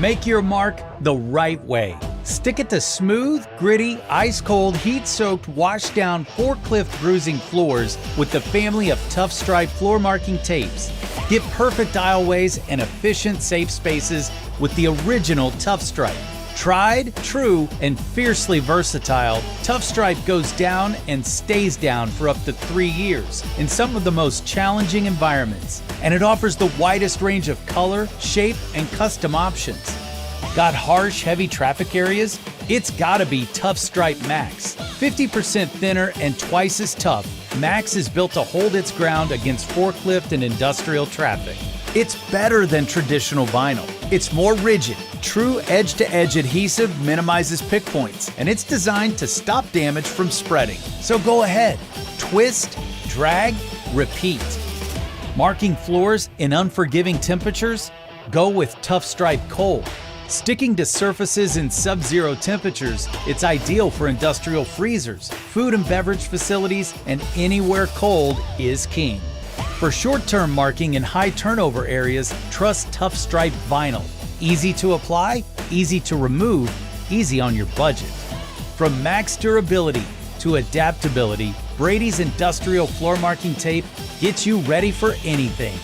Make your mark the right way. Stick it to smooth, gritty, ice-cold, heat-soaked, wash-down, forklift bruising floors with the family of ToughStripe Floor Marking Tapes. Get perfect aisleways and efficient safe spaces with the original ToughStripe. Tried, true, and fiercely versatile, ToughStripe goes down and stays down for up to 3 years in some of the most challenging environments, and it offers the widest range of color, shape, and custom options. Got harsh, heavy traffic areas? It's gotta be ToughStripe Max. 50% thinner and twice as tough, Max is built to hold its ground against forklift and industrial traffic. It's better than traditional vinyl. It's more rigid. True edge-to-edge adhesive minimizes pick points, and it's designed to stop damage from spreading. So go ahead, twist, drag, repeat. Marking floors in unforgiving temperatures? Go with ToughStripe Cold. Sticking to surfaces in sub-zero temperatures, it's ideal for industrial freezers, food and beverage facilities, and anywhere cold is king. For short-term marking in high turnover areas, trust ToughStripe Vinyl. Easy to apply, easy to remove, easy on your budget. From max durability to adaptability, Brady's industrial floor marking tape gets you ready for anything.